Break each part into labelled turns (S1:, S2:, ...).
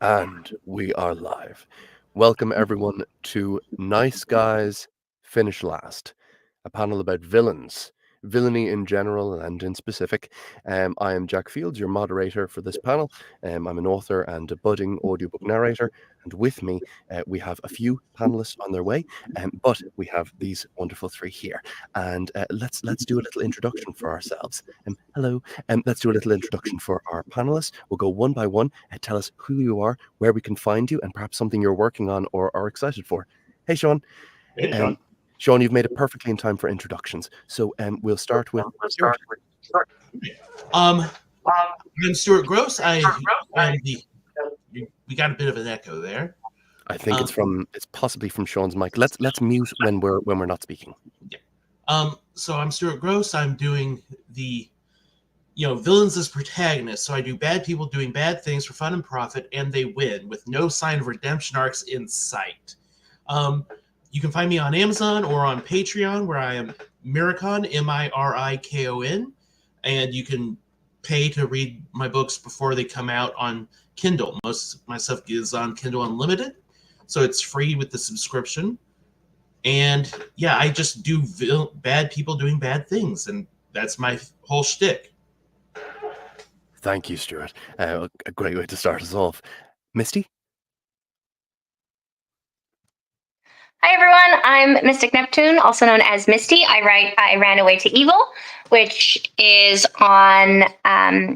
S1: And we are live. Welcome, everyone, to Nice Guys Finish Last, a panel about villains, villainy in general and in specific. I am Jack Fields, your moderator for this panel. I'm an author and a budding audiobook narrator. And with me, we have a few panelists on their way, but we have these wonderful three here. And let's do a little introduction for ourselves. Hello, let's do a little introduction for our panelists. We'll go one by one. Tell us who you are, where we can find you, and perhaps something you're working on or are excited for. Hey, Sean.
S2: Hey, Sean.
S1: Sean, you've made it perfectly in time for introductions. So we'll start with Stuart.
S3: I'm Stuart Gross. We got a bit of an echo there.
S1: I think it's possibly from Sean's mic. Let's mute when we're not speaking.
S3: Yeah. So I'm Stuart Gross. I'm doing the villains as protagonists. So I do bad people doing bad things for fun and profit, and they win with no sign of redemption arcs in sight. You can find me on Amazon or on Patreon, where I am Mirikon, Mirikon, and you can pay to read my books before they come out on Kindle. Most of my stuff is on Kindle Unlimited, so it's free with the subscription. And yeah, I just do bad people doing bad things, and that's my whole shtick.
S1: Thank you, Stuart. A great way to start us off. Misty?
S4: Hi, everyone. I'm Mystic Neptune, also known as Misty. I write I Ran Away to Evil, which is on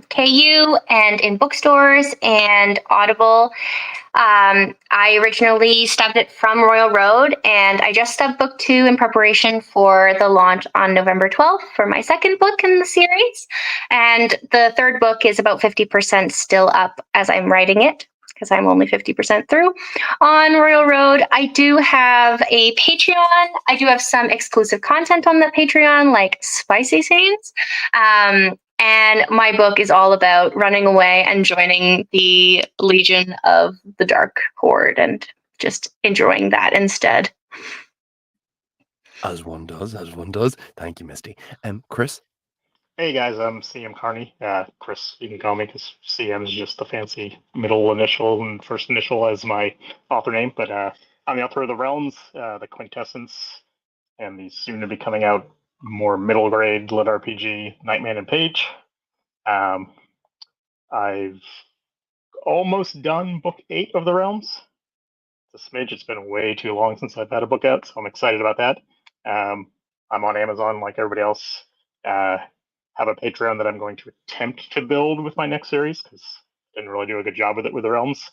S4: KU and in bookstores and Audible. I originally stubbed it from Royal Road, and I just stubbed book 2 in preparation for the launch on November 12th for my second book in the series. And the third book is about 50% still up as I'm writing it, because I'm only 50% through on Royal Road. I do have a Patreon. I do have some exclusive content on the Patreon, like spicy scenes. And my book is all about running away and joining the Legion of the Dark Horde and just enjoying that instead.
S1: As one does. Thank you, Misty. Chris?
S2: Hey guys, I'm CM Carney. Chris, you can call me because CM is just the fancy middle initial and first initial as my author name. But I'm the author of The Realms, The Quintessence, and the soon to be coming out more middle grade lit RPG Nightman and Page. I've almost done book 8 of The Realms. It's a smidge. It's been way too long since I've had a book out, so I'm excited about that. I'm on Amazon like everybody else. Have a Patreon that I'm going to attempt to build with my next series because I didn't really do a good job with it with The Realms.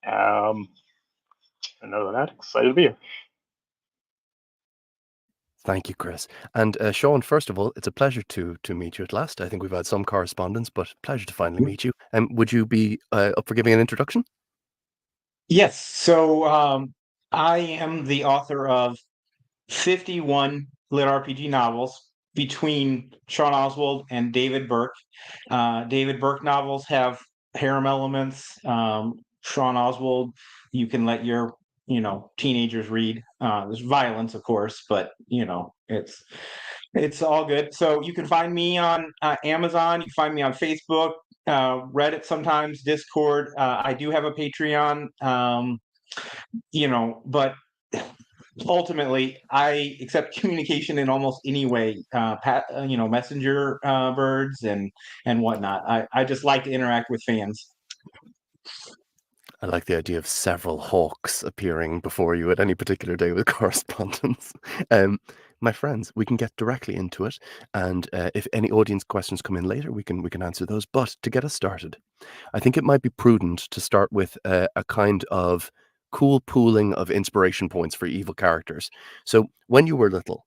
S2: And other than that, excited to be here.
S1: Thank you, Chris. And Sean, first of all, it's a pleasure to meet you at last. I think we've had some correspondence, but pleasure to finally meet you. Would you be up for giving an introduction?
S5: Yes. So I am the author of 51 lit RPG novels between Sean Oswald and David Burke. David Burke novels have harem elements. Sean Oswald, you can let your teenagers read. There's violence, of course, but it's all good. So you can find me on Amazon. You can find me on Facebook, Reddit, sometimes Discord. I do have a Patreon. But ultimately, I accept communication in almost any way, messenger birds and whatnot. I just like to interact with fans.
S1: I like the idea of several hawks appearing before you at any particular day with correspondence. My friends, we can get directly into it, and if any audience questions come in later, we can answer those. But to get us started, I think it might be prudent to start with a kind of cool pooling of inspiration points for evil characters. So when you were little,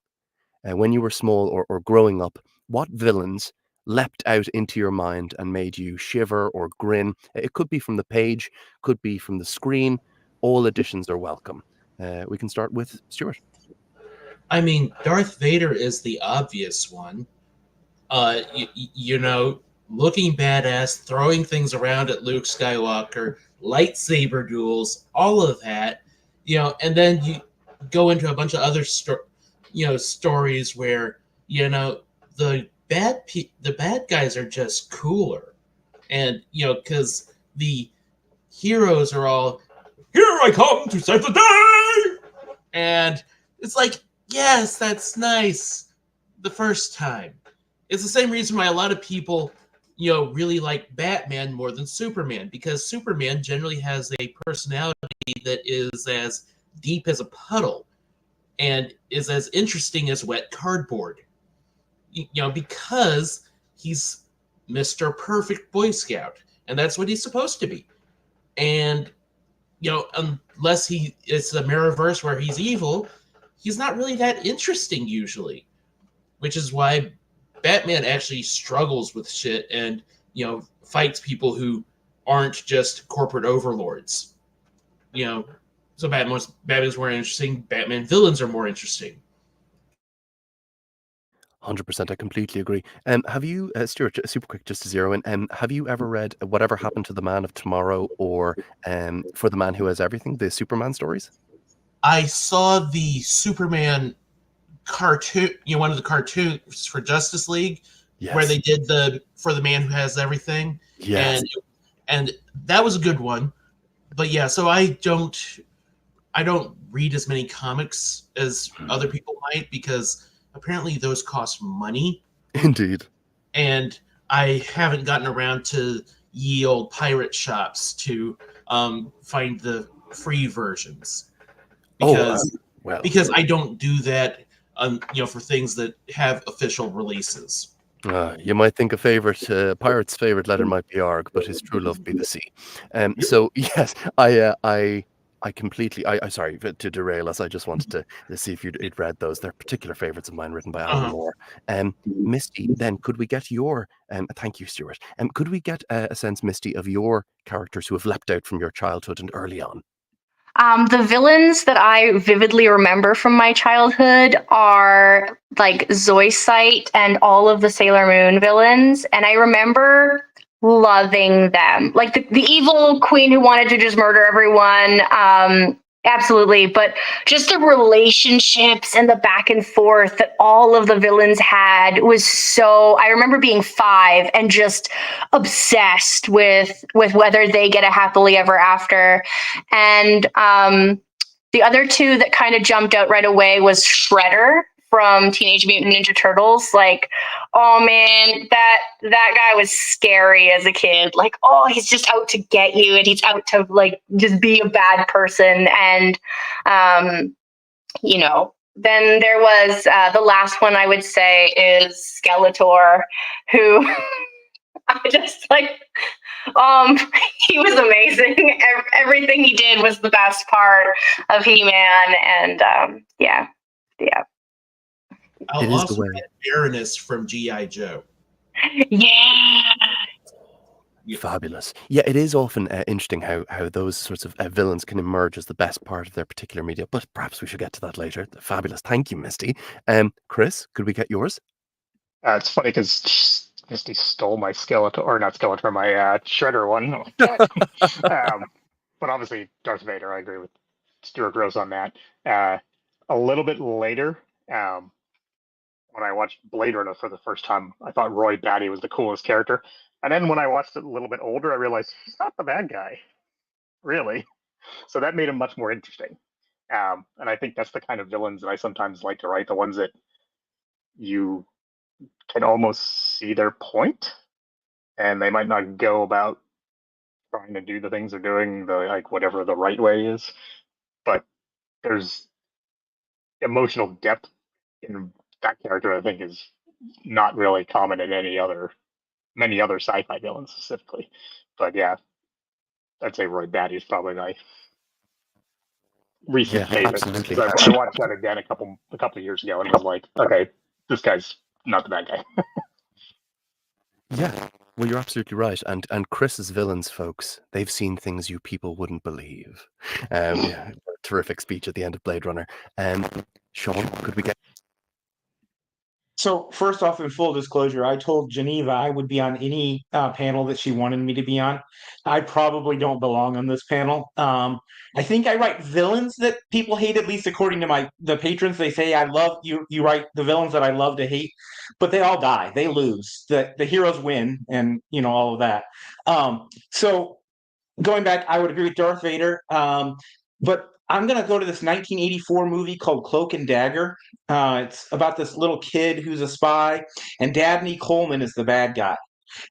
S1: when you were small or growing up, what villains leapt out into your mind and made you shiver or grin? It could be from the page, could be from the screen. All additions are welcome. We can start with Stuart.
S3: I mean, Darth Vader is the obvious one. Looking badass, throwing things around at Luke Skywalker, lightsaber duels, all of that. And then you go into a bunch of other stories where the bad guys are just cooler, and because the heroes are all, here I come to save the day! And it's like, yes, that's nice the first time. It's the same reason why a lot of people, really like Batman more than Superman, because Superman generally has a personality that is as deep as a puddle and is as interesting as wet cardboard. Because he's Mr. Perfect Boy Scout, and that's what he's supposed to be. And unless it's a Mirrorverse where he's evil, he's not really that interesting usually, which is why Batman actually struggles with shit and fights people who aren't just corporate overlords. So Batman's more interesting. Batman villains are more interesting.
S1: 100%, I completely agree. Have you, Stuart, super quick, just to zero in, have you ever read Whatever Happened to the Man of Tomorrow or For the Man Who Has Everything, the Superman stories?
S3: I saw the Superman cartoon, one of the cartoons for Justice League,
S1: Yes.
S3: where they did For the Man Who Has Everything.
S1: Yes.
S3: And that was a good one. But yeah, so I don't read as many comics as other people might, because apparently those cost money.
S1: Indeed.
S3: And I haven't gotten around to ye old pirate shops to find the free versions. Because I don't do that, for things that have official releases.
S1: You might think a pirate's favorite letter might be Arg, but his true love be the sea. So yes, I completely. I sorry to derail us. I just wanted to see if you'd read those. They're particular favorites of mine, written by Alan Moore. Misty, then could we get your? Thank you, Stuart. Could we get a sense, Misty, of your characters who have leapt out from your childhood and early on?
S4: The villains that I vividly remember from my childhood are like Zoisite and all of the Sailor Moon villains. And I remember loving them. Like the evil queen who wanted to just murder everyone. Absolutely. But just the relationships and the back and forth that all of the villains had was so. I remember being 5 and just obsessed with whether they get a happily ever after. And the other two that kind of jumped out right away was Shredder from Teenage Mutant Ninja Turtles. Like, oh man, that guy was scary as a kid. Like, oh, he's just out to get you, and he's out to like just be a bad person. And then there was the last one I would say is Skeletor, who I just like. He was amazing. Everything he did was the best part of He-Man, and yeah.
S3: I'll also get Baroness from G.I. Joe.
S4: Yeah.
S1: Fabulous. Yeah, it is often interesting how those sorts of villains can emerge as the best part of their particular media, but perhaps we should get to that later. Fabulous. Thank you, Misty. Chris, could we get yours?
S2: It's funny because Misty stole my Skeletor, or not Skeletor, my Shredder one. But obviously, Darth Vader, I agree with Stuart Gross on that. A little bit later, when I watched Blade Runner for the first time, I thought Roy Batty was the coolest character. And then when I watched it a little bit older, I realized he's not the bad guy, really. So that made him much more interesting. And I think that's the kind of villains that I sometimes like to write, the ones that you can almost see their point, and they might not go about trying to do the things they're doing, whatever the right way is, but there's emotional depth in that character. I think is not really common in many other sci-fi villains specifically. But yeah, I'd say Roy Batty is probably my recent favorite.
S1: Absolutely.
S2: I watched that again a couple of years ago and was like, okay, this guy's not the bad guy.
S1: Yeah, well, you're absolutely right. And Chris's villains, folks, they've seen things you people wouldn't believe. Yeah, terrific speech at the end of Blade Runner. Sean, could we get?
S5: So first off, in full disclosure, I told Geneva I would be on any panel that she wanted me to be on. I probably don't belong on this panel. I think I write villains that people hate, at least according to the patrons. They say I love you. You write the villains that I love to hate, but they all die. They lose. The heroes win, and all of that. So going back, I would agree with Darth Vader. But I'm gonna go to this 1984 movie called Cloak and Dagger. It's about this little kid who's a spy, and Dabney Coleman is the bad guy.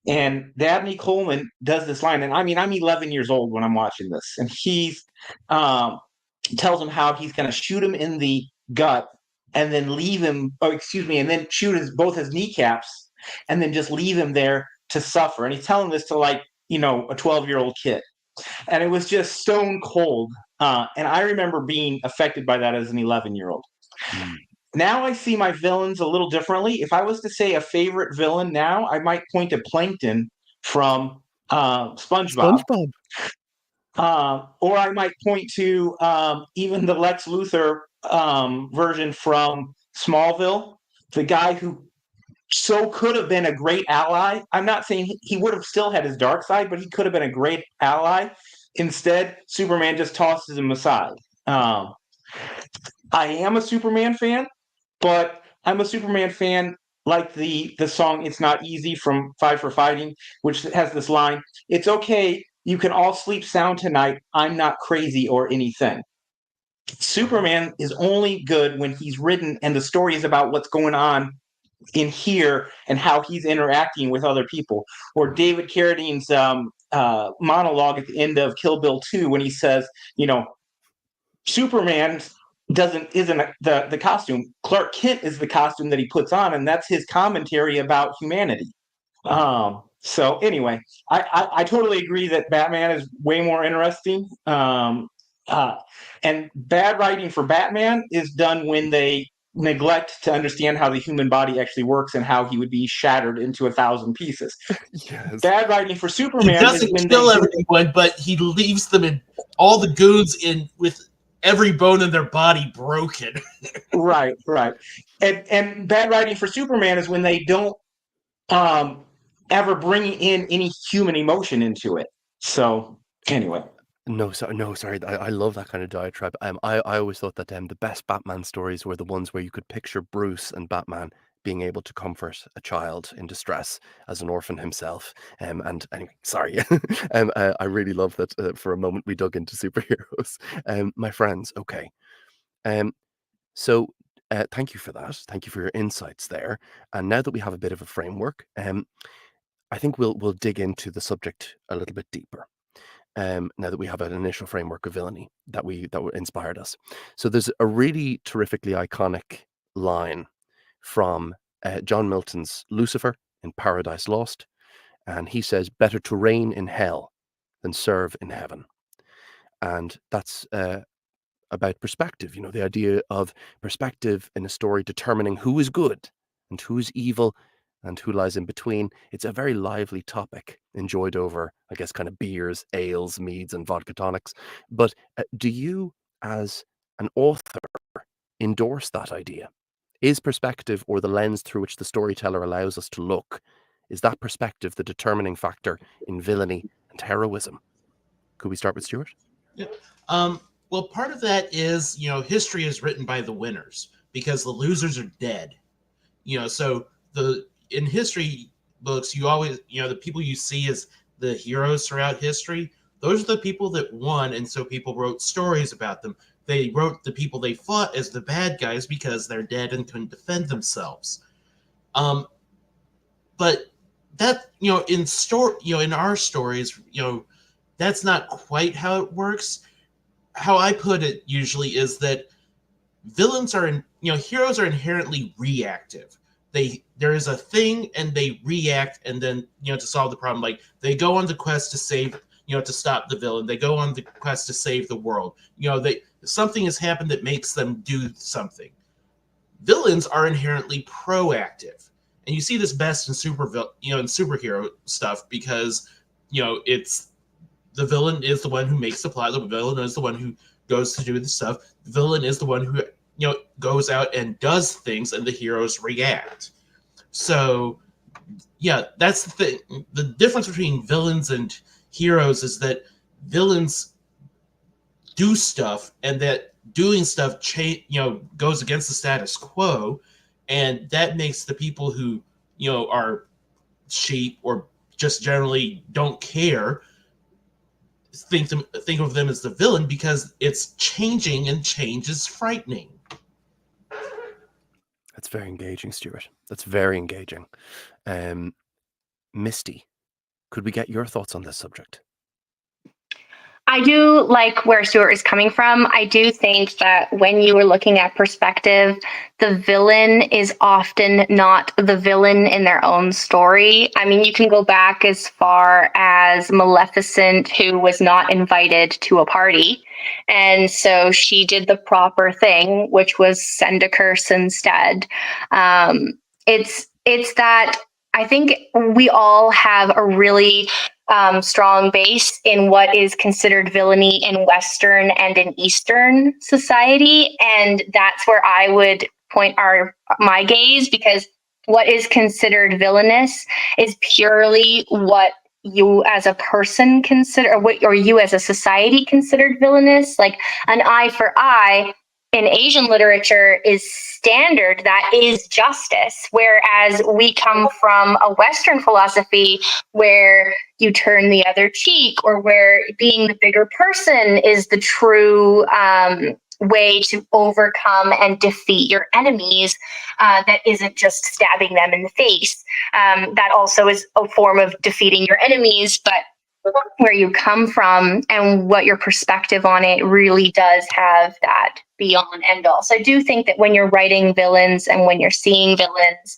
S5: And Dabney Coleman does this line, and I mean, I'm 11 years old when I'm watching this, and he's um, tells him how he's going to shoot him in the gut and then leave him. Oh, excuse me, and then shoot both his kneecaps, and then just leave him there to suffer. And he's telling this to like a 12-year-old kid, and it was just stone cold. And I remember being affected by that as an 11-year-old.
S1: Mm.
S5: Now I see my villains a little differently. If I was to say a favorite villain now, I might point to Plankton from SpongeBob.
S1: SpongeBob.
S5: Or I might point to even the Lex Luthor version from Smallville, the guy who so could have been a great ally. I'm not saying he would have still had his dark side, but he could have been a great ally. Instead, Superman just tosses him aside. I am a Superman fan, but I'm a Superman fan like the song "It's Not Easy" from Five for Fighting, which has this line: "It's okay, you can all sleep sound tonight. I'm not crazy or anything." Superman is only good when he's written and the story is about what's going on in here and how he's interacting with other people. Or David Carradine's monologue at the end of Kill Bill 2 when he says, Superman isn't the costume. Clark Kent is the costume that he puts on, and that's his commentary about humanity. So anyway, I totally agree that Batman is way more interesting. And bad writing for Batman is done when they neglect to understand how the human body actually works and how he would be shattered into 1,000 pieces.
S1: Yes.
S5: Bad writing for
S3: He
S5: Superman
S3: doesn't
S5: is when
S3: kill
S5: they
S3: everyone, but he leaves them in all the goons in with every bone in their body broken.
S5: right. And bad writing for Superman is when they don't ever bring in any human emotion into it. So anyway.
S1: No, sorry. I love that kind of diatribe. I always thought that the best Batman stories were the ones where you could picture Bruce and Batman being able to comfort a child in distress as an orphan himself. And anyway, sorry. I really love that for a moment we dug into superheroes. My friends, okay. So thank you for that. Thank you for your insights there. And now that we have a bit of a framework, I think we'll dig into the subject a little bit deeper. Now that we have an initial framework of villainy that inspired us. So there's a really terrifically iconic line from John Milton's Lucifer in Paradise Lost, and he says, "Better to reign in hell than serve in heaven." And that's about perspective, the idea of perspective in a story determining who is good and who is evil and who lies in between. It's a very lively topic, enjoyed over, I guess, kind of beers, ales, meads, and vodka tonics. But do you, as an author, endorse that idea? Is perspective, or the lens through which the storyteller allows us to look, is that perspective the determining factor in villainy and heroism? Could we start with Stuart?
S3: Yeah. Well, part of that is, history is written by the winners because the losers are dead. So in history books, you always, the people you see as the heroes throughout history, those are the people that won, and so people wrote stories about them. They wrote the people they fought as the bad guys because they're dead and couldn't defend themselves. But that, in our stories, that's not quite how it works. How I put it usually is that villains are heroes are inherently reactive. There is a thing and they react, and then to solve the problem, like they go on the quest to save, to stop the villain. They go on the quest to save the world. Something has happened that makes them do something. Villains are inherently proactive, and you see this best in superhero stuff because it's the villain is the one who makes the plot. The villain is the one who goes to do the stuff. The villain is the one who goes out and does things, and the heroes react. So yeah, that's the thing. The difference between villains and heroes is that villains do stuff, and that doing stuff goes against the status quo, and that makes the people who are sheep or just generally don't care think of them as the villain because it's changing, and change is frightening.
S1: That's very engaging, Stuart. That's very engaging. Misty, could we get your thoughts on this subject?
S4: I do like where Stuart is coming from. I do think that when you are looking at perspective, the villain is often not the villain in their own story. I mean, you can go back as far as Maleficent, who was not invited to a party. And so she did the proper thing, which was send a curse instead. It's that I think we all have a really strong base in what is considered villainy in Western and in Eastern society, and that's where I would point my gaze, because what is considered villainous is purely what you as a person consider, or you as a society considered villainous. Like an eye for eye in Asian literature is standard, that is justice, whereas we come from a Western philosophy where you turn the other cheek, or where being the bigger person is the true way to overcome and defeat your enemies. That isn't just stabbing them in the face. That also is a form of defeating your enemies, but where you come from and what your perspective on it really does have that beyond end all. So I do think that when you're writing villains and when you're seeing villains,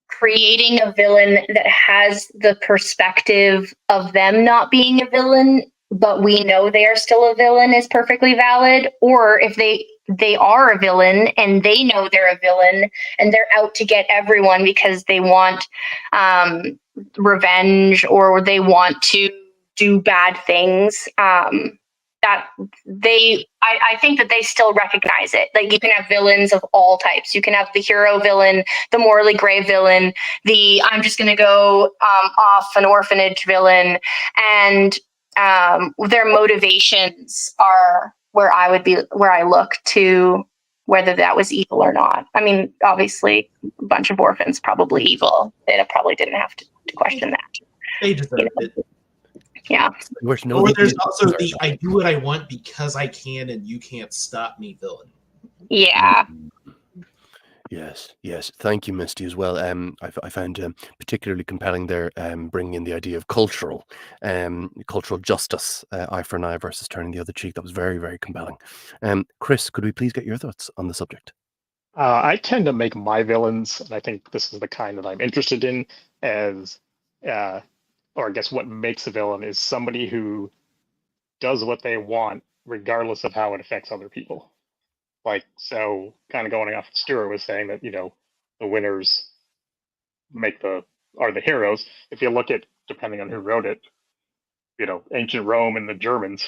S4: creating a villain that has the perspective of them not being a villain, but we know they are still a villain, is perfectly valid. Or if they are a villain and they know they're a villain and they're out to get everyone because they want revenge, or they want to do bad things, that I think that they still recognize it. Like, you can have villains of all types. You can have the hero villain, the morally gray villain, the I'm just going to go off an orphanage villain, and their motivations are where I look to whether that was evil or not. I mean, obviously, a bunch of orphans probably evil. They probably didn't have to question that.
S3: They deserve it.
S4: Yeah.
S3: Or there's also the I do what I want because I can and you can't stop me villain.
S4: Yeah.
S1: Yes. Thank you, Misty, as well. I found particularly compelling there, bringing in the idea of cultural justice, eye for an eye versus turning the other cheek. That was very, very compelling. Chris, could we please get your thoughts on the subject?
S2: I tend to make my villains, and I think this is the kind that I'm interested in, as, or I guess what makes a villain is somebody who does what they want regardless of how it affects other people. Like, so kind of going off what Stuart was saying, that, the winners are the heroes. If you look at, depending on who wrote it, ancient Rome and the Germans,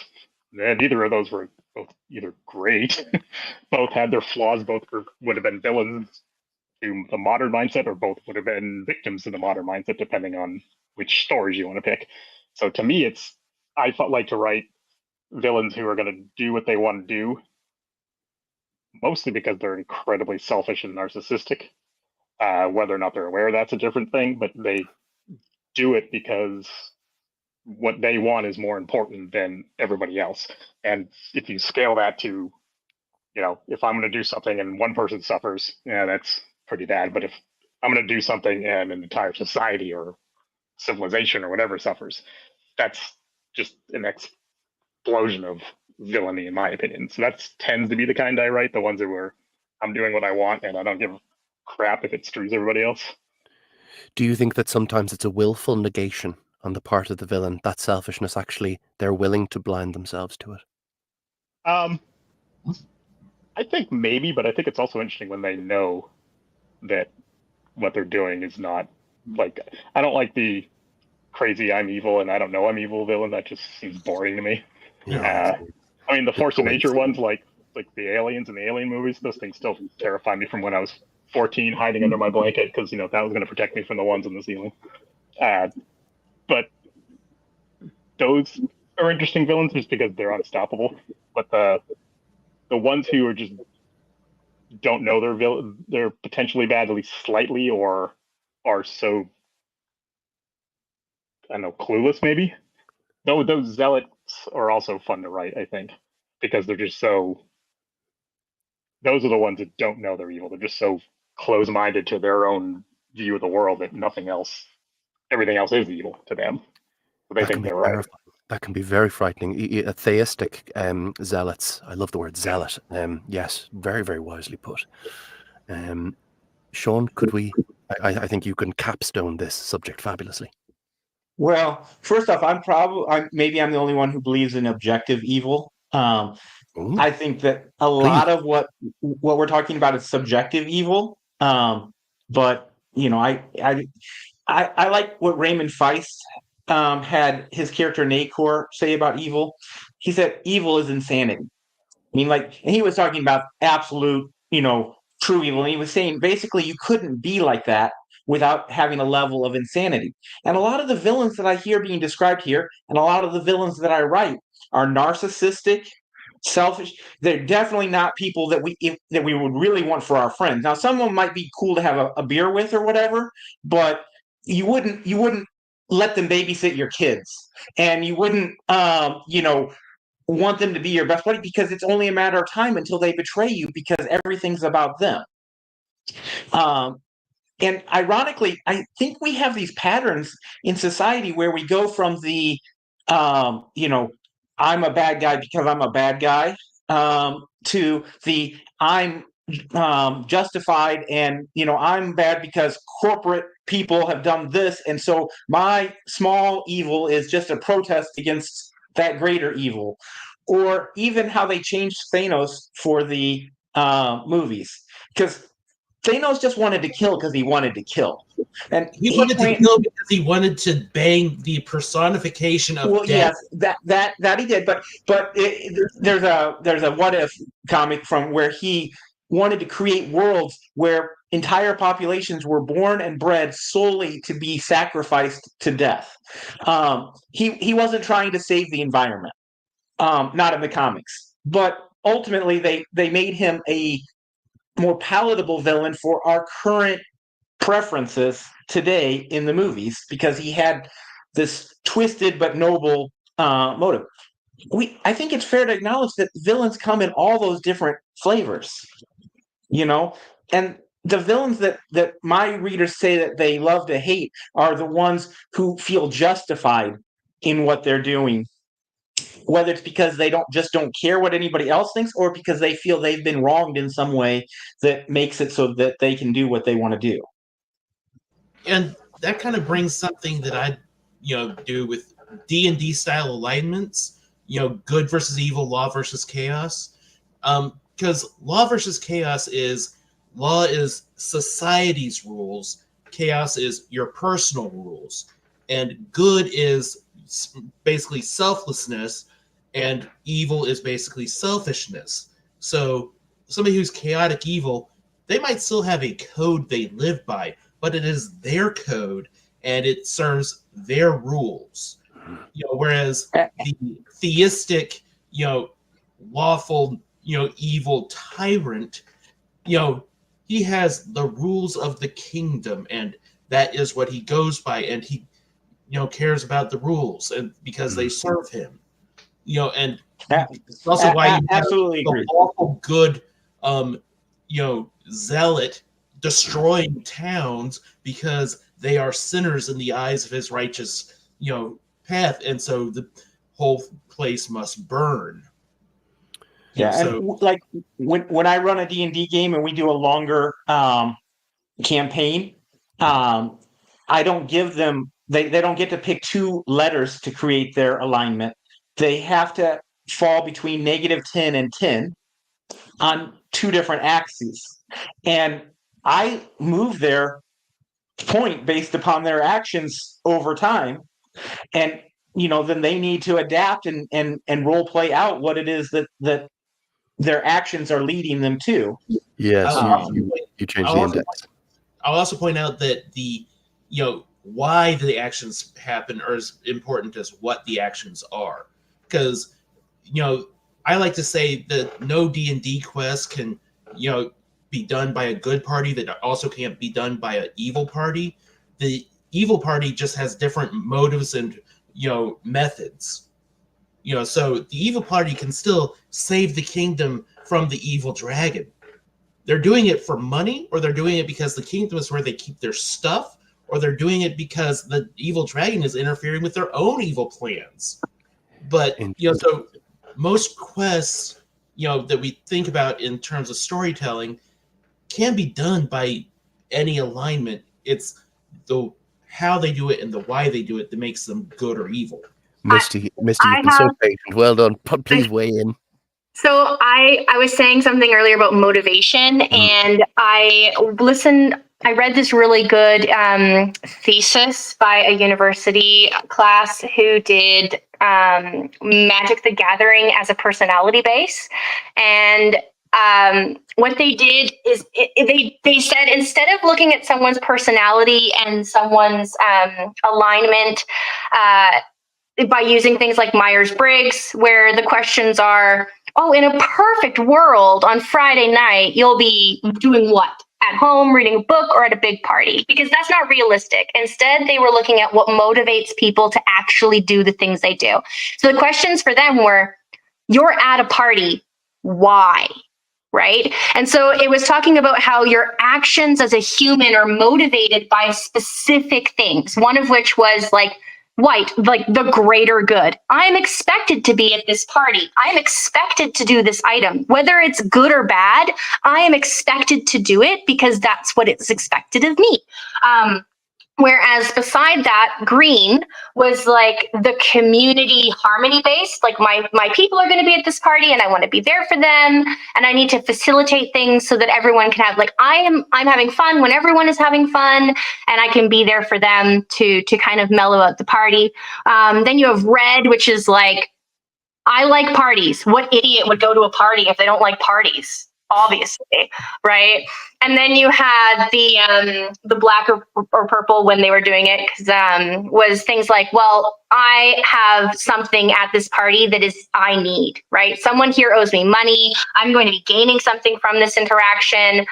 S2: neither of those were both either great. Both had their flaws. Both would have been villains to the modern mindset, or both would have been victims to the modern mindset, depending on which stories you want to pick. So to me, I felt like to write villains who are going to do what they want to do, mostly because they're incredibly selfish and narcissistic. Whether or not they're aware, that's a different thing, but they do it because what they want is more important than everybody else. And if you scale that to, if I'm going to do something and one person suffers, yeah, that's pretty bad. But if I'm going to do something and an entire society or civilization or whatever suffers, that's just an explosion of villainy, in my opinion. So that tends to be the kind I write, the ones that were, I'm doing what I want and I don't give a crap if it screws everybody else.
S1: Do you think that sometimes it's a willful negation on the part of the villain, that selfishness, actually they're willing to blind themselves to it?
S2: I think maybe, but I think it's also interesting when they know that what they're doing is not, like, I don't like the crazy I'm evil and I don't know I'm evil villain. That just seems boring to me.
S1: Yeah.
S2: I mean, the force of nature ones, like the aliens and the alien movies, those things still terrify me from when I was 14, hiding under my blanket because that was going to protect me from the ones on the ceiling. But those are interesting villains just because they're unstoppable. But the ones who are just don't know they're potentially bad, at least slightly, or are so, I don't know, clueless maybe, Though those zealots are also fun to write, I think, because they're just so. Those are the ones that don't know they're evil. They're just so close-minded to their own view of the world that everything else is evil to them. So they
S1: That can
S2: think
S1: be
S2: they're right.
S1: terrifying. That can be very frightening. A theistic zealots. I love the word zealot. Yes, very, very wisely put. Sean, could we? I think you can capstone this subject fabulously.
S5: Well, first off, maybe I'm the only one who believes in objective evil.
S1: Ooh,
S5: I think that a
S1: please.
S5: lot of what we're talking about is subjective evil. But I like what Raymond Feist had his character Nacor say about evil. He said evil is insanity. I mean, like, and he was talking about absolute, true evil. And he was saying basically you couldn't be like that without having a level of insanity. And a lot of the villains that I hear being described here, and a lot of the villains that I write, are narcissistic, selfish. They're definitely not people that we would really want for our friends. Now, some of them might be cool to have a beer with or whatever, but you wouldn't let them babysit your kids, and you wouldn't want them to be your best buddy, because it's only a matter of time until they betray you, because everything's about them. Um, and ironically, I think we have these patterns in society where we go from the, I'm a bad guy because I'm a bad guy, to the I'm justified, and I'm bad because corporate people have done this, and so my small evil is just a protest against that greater evil. Or even how they changed Thanos for the movies, because Thanos just wanted to kill because he wanted to kill, and
S3: He wanted to kill because he wanted to bang the personification of death.
S5: Yes, that he did, but there's a what if comic from where he wanted to create worlds where entire populations were born and bred solely to be sacrificed to death. He wasn't trying to save the environment, not in the comics, but ultimately they made him a more palatable villain for our current preferences today in the movies, because he had this twisted but noble motive. I think it's fair to acknowledge that villains come in all those different flavors, and the villains that my readers say that they love to hate are the ones who feel justified in what they're doing, whether it's because they don't care what anybody else thinks, or because they feel they've been wronged in some way that makes it so that they can do what they want to do.
S3: And that kind of brings something that I do with D&D style alignments, good versus evil, law versus chaos. Because law versus chaos is society's rules, chaos is your personal rules, and good is basically selflessness, and evil is basically selfishness. So somebody who's chaotic evil, they might still have a code they live by, but it is their code and it serves their rules. Whereas the theistic, lawful, evil tyrant, he has the rules of the kingdom, and that is what he goes by, and he cares about the rules, and because they serve him, and it's also why you
S5: absolutely
S3: have
S5: agree.
S3: the lawful good zealot destroying towns because they are sinners in the eyes of his righteous path, and so the whole place must burn.
S5: And like when I run a D&D game and we do a longer campaign, I don't give them they don't get to pick two letters to create their alignment. They have to fall between -10 and 10 on two different axes, and I move their point based upon their actions over time, and then they need to adapt and role play out what it is that their actions are leading them to.
S1: Yes, you change the index.
S3: I'll also point out that the why the actions happen are as important as what the actions are, because I like to say that no D&D quest can be done by a good party that also can't be done by an evil party. The evil party just has different motives and methods. So the evil party can still save the kingdom from the evil dragon. They're doing it for money, or they're doing it because the kingdom is where they keep their stuff, or they're doing it because the evil dragon is interfering with their own evil plans. But so most quests that we think about in terms of storytelling can be done by any alignment. It's the how they do it and the why they do it that makes them good or evil.
S1: Misty, you've been so patient. Well done. Please weigh in.
S4: So I was saying something earlier about motivation, and I read this really good thesis by a university class who did Magic the Gathering as a personality base. And what they did is they said, instead of looking at someone's personality and someone's alignment by using things like Myers-Briggs, where the questions are, oh, in a perfect world on Friday night, you'll be doing what? At home, reading a book, or at a big party? Because that's not realistic. Instead, they were looking at what motivates people to actually do the things they do. So the questions for them were, you're at a party, why? Right? And so it was talking about how your actions as a human are motivated by specific things, one of which was like the greater good. I'm expected to be at this party. I'm expected to do this item. Whether it's good or bad, I am expected to do it because that's what is expected of me. Whereas beside that, green was like the community harmony based, like my people are going to be at this party and I want to be there for them. And I need to facilitate things so that everyone can have, like, I'm having fun when everyone is having fun, and I can be there for them to kind of mellow out the party. Then you have red, which is like, I like parties. What idiot would go to a party if they don't like parties? Obviously, right? And then you had the black or purple when they were doing it, because was things like, well, I have something at this party that is I need, right? Someone here owes me money. I'm going to be gaining something from this interaction.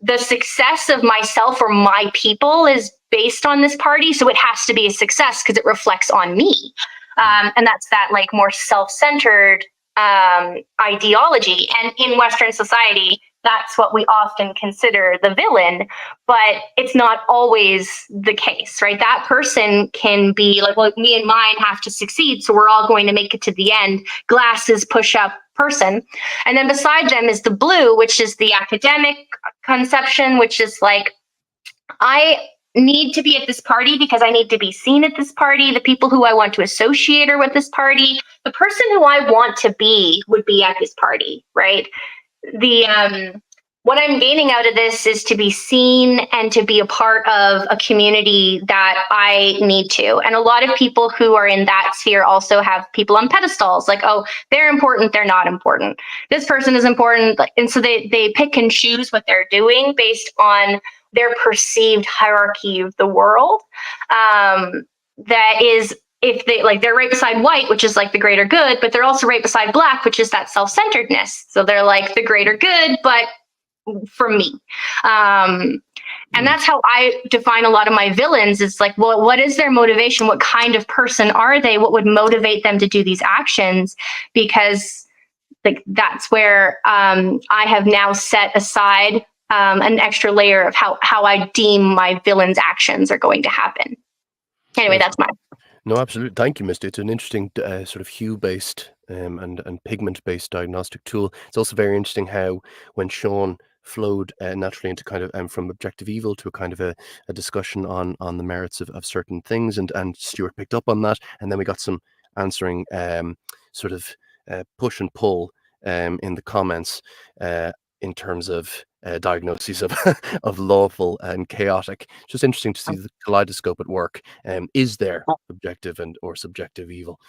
S4: The success of myself or my people is based on this party, so it has to be a success because it reflects on me. And that's that like more self-centered ideology. And in Western society, that's what we often consider the villain, but it's not always the case, right? That person can be like, well, me and mine have to succeed, so we're all going to make it to the end. Glasses push up person. And then beside them is the blue, which is the academic conception, which is like, I need to be at this party because I need to be seen at this party. The people who I want to associate are with this party. The person who I want to be would be at this party, right? What I'm gaining out of this is to be seen and to be a part of a community that I need to. And a lot of people who are in that sphere also have people on pedestals, like, oh, they're important, they're not important. This person is important. And so they pick and choose what they're doing based on their perceived hierarchy of the world. That is, if they like, they're right beside white, which is like the greater good, but they're also right beside black, which is that self-centeredness. So they're like the greater good, but for me. And that's how I define a lot of my villains. It's like, well, what is their motivation? What kind of person are they? What would motivate them to do these actions? Because like that's where I have now set aside an extra layer of how I deem my villains' actions are going to happen. Anyway, that's mine.
S1: No, absolutely. Thank you, Misty. It's an interesting sort of hue-based and pigment-based diagnostic tool. It's also very interesting how when Sean flowed naturally into kind of from objective evil to a kind of a discussion on the merits of certain things, and Stuart picked up on that, and then we got some answering sort of push and pull in the comments in terms of diagnoses of of lawful and chaotic. It's just interesting to see the kaleidoscope at work. Is there objective and or subjective evil?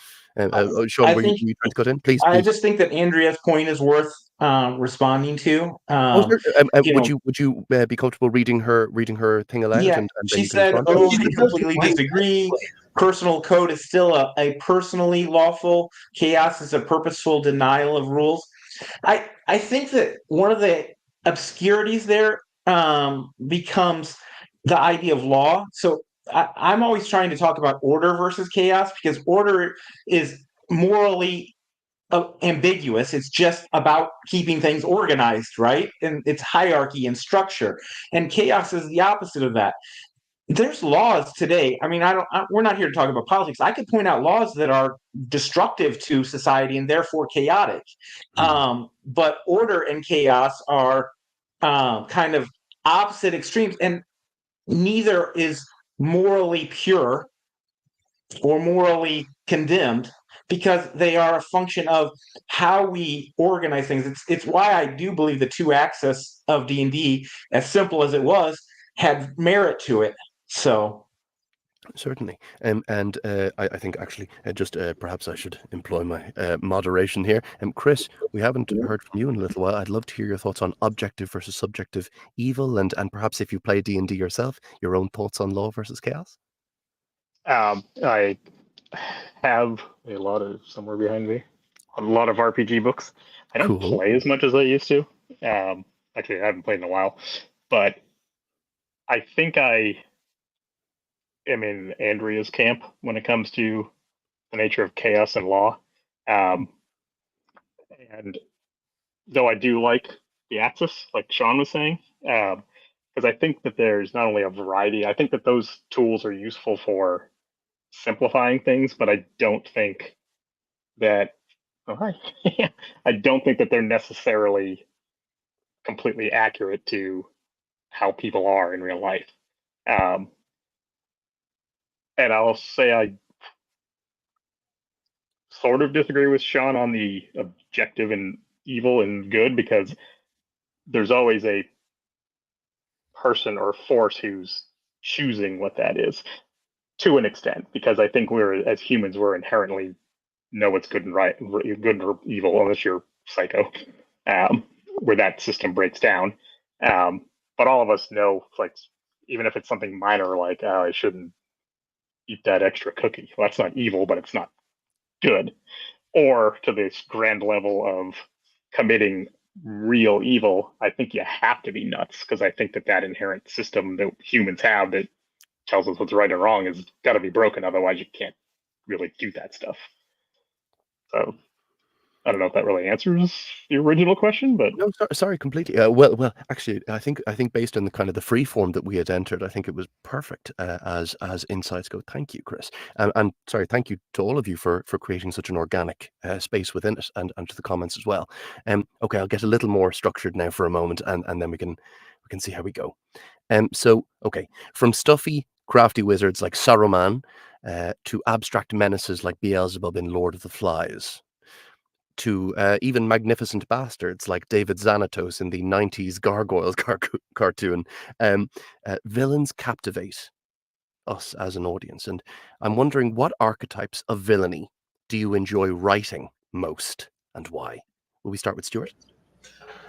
S1: Sean, were you trying to cut in? Please.
S5: I just think that Andrea's point is worth responding to.
S1: Would you be comfortable reading her thing aloud?
S5: Yeah,
S1: and
S5: she said, "Oh, we completely disagree. Personal code is still a personally lawful. Chaos is a purposeful denial of rules." I think that one of the obscurities there becomes the idea of law. So I'm always trying to talk about order versus chaos, because order is morally ambiguous. It's just about keeping things organized, right? And it's hierarchy and structure. And chaos is the opposite of that. There's laws today. I mean, we're not here to talk about politics. I could point out laws that are destructive to society and therefore chaotic. But order and chaos are kind of opposite extremes, and neither is morally pure or morally condemned, because they are a function of how we organize things. It's why I do believe the two axis of D&D, as simple as it was, had merit to it. So
S1: Certainly. And I think actually, perhaps I should employ my moderation here. Chris, we haven't heard from you in a little while. I'd love to hear your thoughts on objective versus subjective evil, and perhaps if you play D&D yourself, your own thoughts on law versus chaos.
S2: I have a lot of, somewhere behind me, a lot of RPG books. I don't
S1: Cool.
S2: play as much as I used to. Actually, I haven't played in a while, but I think I am in Andrea's camp when it comes to the nature of chaos and law. And though I do like the Axis, like Sean was saying, because I think that there's not only a variety, I think that those tools are useful for simplifying things, but I don't think that, oh, hi. I don't think that they're necessarily completely accurate to how people are in real life. And I'll say I sort of disagree with Sean on the objective and evil and good, because there's always a person or force who's choosing what that is to an extent, because I think as humans, we're inherently know what's good and right, good or evil, unless you're psycho, where that system breaks down. But all of us know, like, even if it's something minor, like, oh, I shouldn't eat that extra cookie. Well, that's not evil, but it's not good. Or to this grand level of committing real evil, I think you have to be nuts, because I think that inherent system that humans have that tells us what's right and wrong has got to be broken. Otherwise, you can't really do that stuff. So I don't know if that really answers the original question, but
S1: No, sorry, completely. Well, actually, I think based on the kind of the free form that we had entered, I think it was perfect as insights go. Thank you, Chris, and sorry, thank you to all of you for creating such an organic space within it, and to the comments as well. Okay, I'll get a little more structured now for a moment, and then we can see how we go. So okay, from stuffy, crafty wizards like Saruman to abstract menaces like Beelzebub in Lord of the Flies, to even magnificent bastards like David Xanatos in the 90s Gargoyles cartoon. Villains captivate us as an audience. And I'm wondering, what archetypes of villainy do you enjoy writing most, and why? Will we start with Stuart?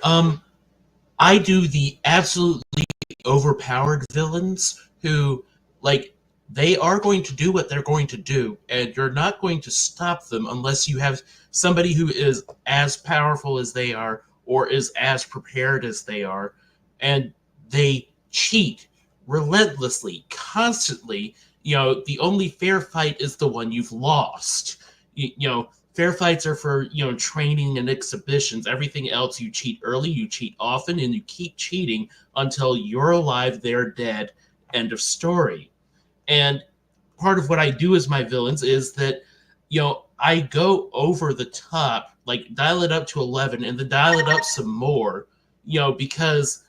S3: I do the absolutely overpowered villains who, like, they are going to do what they're going to do, and you're not going to stop them unless you have somebody who is as powerful as they are or is as prepared as they are, and they cheat relentlessly, constantly. The only fair fight is the one you've lost. Fair fights are for, training and exhibitions. Everything else, you cheat early, you cheat often, and you keep cheating until you're alive, they're dead. End of story. And part of what I do as my villains is that, I go over the top, like dial it up to 11 and then dial it up some more, because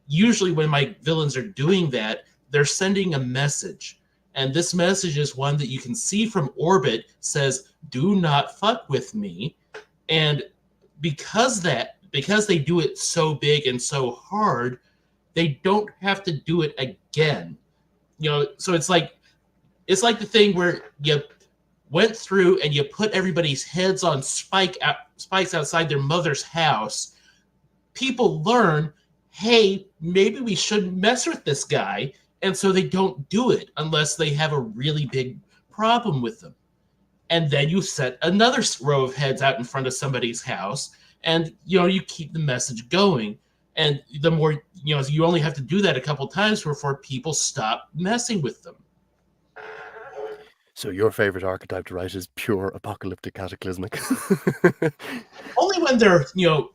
S3: usually when my villains are doing that, they're sending a message. And this message is one that you can see from orbit, says, do not fuck with me. And because they do it so big and so hard, they don't have to do it again. So it's like the thing where you went through and you put everybody's heads on spikes outside their mother's house. People learn, hey, maybe we shouldn't mess with this guy. And so they don't do it unless they have a really big problem with them. And then you set another row of heads out in front of somebody's house, and you keep the message going. And the more, you only have to do that a couple times before people stop messing with them.
S1: So your favorite archetype to write is pure apocalyptic cataclysmic.
S3: Only when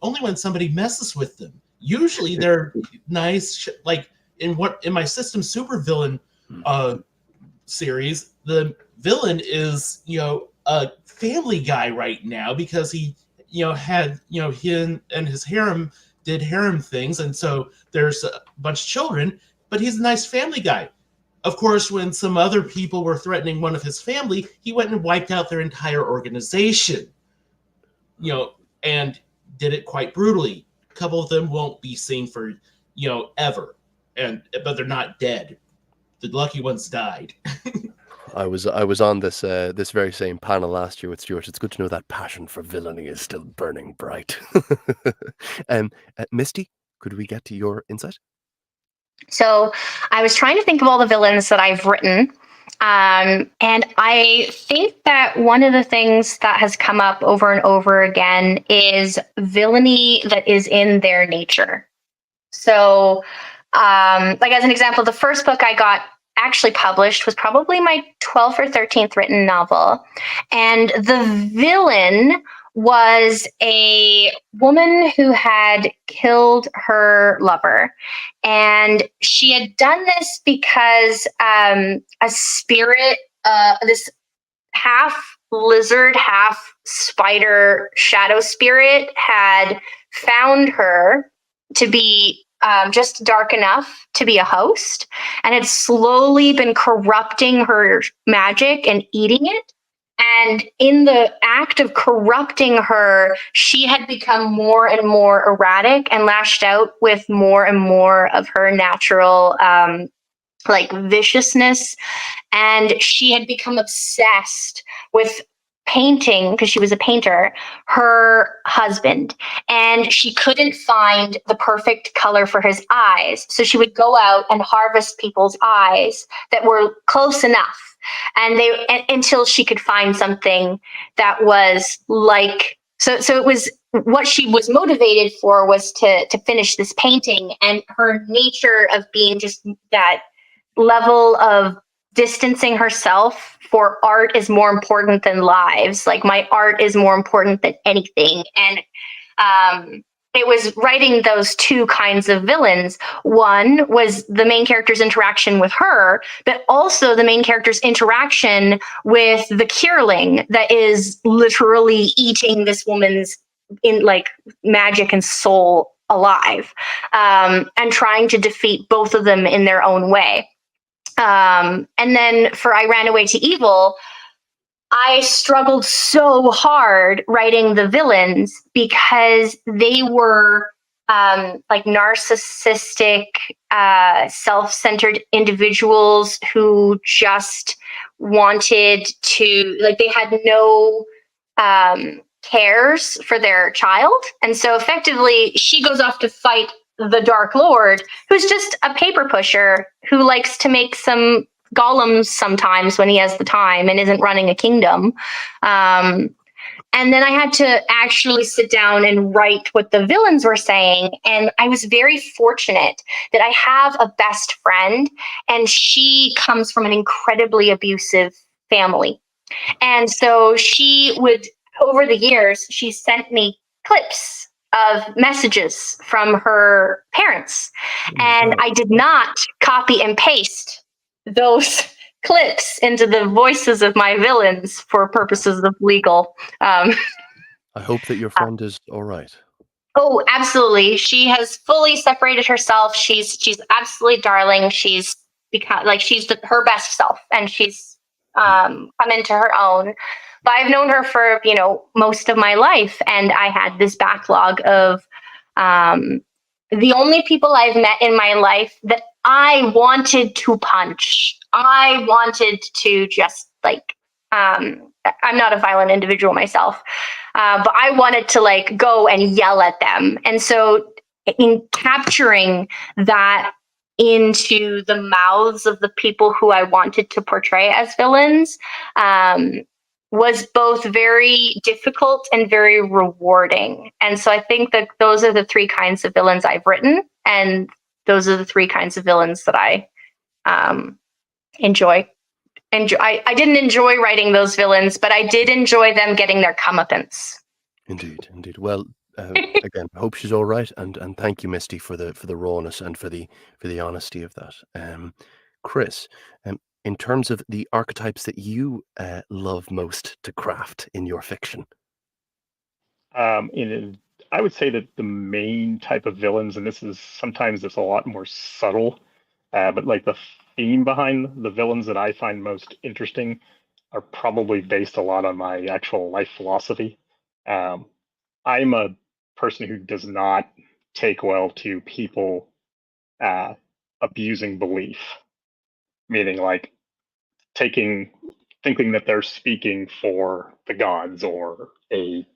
S3: only when somebody messes with them. Usually they're nice. Like in my system supervillain series, the villain is a family guy right now because he had him and his harem did harem things, and so there's a bunch of children, but he's a nice family guy. Of course, when some other people were threatening one of his family, he went and wiped out their entire organization, and did it quite brutally. A couple of them won't be seen for, ever, but they're not dead. The lucky ones died.
S1: I was on this this very same panel last year with Stuart. It's good to know that passion for villainy is still burning bright. Misty, could we get to your insight?
S4: So I was trying to think of all the villains that I've written. And I think that one of the things that has come up over and over again is villainy that is in their nature. So, like as an example, the first book I got actually published was probably my 12th or 13th written novel. And the villain was a woman who had killed her lover. And she had done this because a spirit, this half lizard, half spider shadow spirit had found her to be just dark enough to be a host, and had slowly been corrupting her magic and eating it. And in the act of corrupting her, she had become more and more erratic and lashed out with more and more of her natural viciousness. And she had become obsessed with painting, because she was a painter, her husband. And she couldn't find the perfect color for his eyes. So she would go out and harvest people's eyes that were close enough. And until she could find something that was like, so it was what she was motivated for was to finish this painting. And her nature of being just that level of distancing herself for art is more important than lives. Like, my art is more important than anything. And it was writing those two kinds of villains. One was the main character's interaction with her, but also the main character's interaction with the cureling that is literally eating this woman's magic and soul alive, and trying to defeat both of them in their own way. And then for I Ran Away to Evil, I struggled so hard writing the villains because they were narcissistic, self-centered individuals who just wanted to, they had no cares for their child. And so effectively, she goes off to fight the Dark Lord, who's just a paper pusher who likes to make some golems sometimes when he has the time and isn't running a kingdom. And then I had to actually sit down and write what the villains were saying. And I was very fortunate that I have a best friend, and she comes from an incredibly abusive family. And so she would, over the years, she sent me clips of messages from her parents. And I did not copy and paste those clips into the voices of my villains for purposes of legal.
S1: I hope that your friend is all right.
S4: Oh, absolutely. She has fully separated herself. She's absolutely darling. She's become she's her best self, and she's come into her own. But I've known her for, most of my life. And I had this backlog of the only people I've met in my life that I wanted to punch. I wanted to just I'm not a violent individual myself, but I wanted to go and yell at them. And so in capturing that into the mouths of the people who I wanted to portray as villains, was both very difficult and very rewarding. And so I think that those are the three kinds of villains I've written, and those are the three kinds of villains that I enjoy enjoy. I didn't enjoy writing those villains, but I did enjoy them getting their comeuppance.
S1: Indeed, indeed. Well, again, I hope she's all right, and thank you, Misty, for the rawness and for the honesty of that. Chris, in terms of the archetypes that you love most to craft in your fiction.
S2: I would say that the main type of villains, and this is sometimes it's a lot more subtle, but like the theme behind the villains that I find most interesting are probably based a lot on my actual life philosophy. I'm a person who does not take well to people abusing belief, meaning like thinking that they're speaking for the gods or a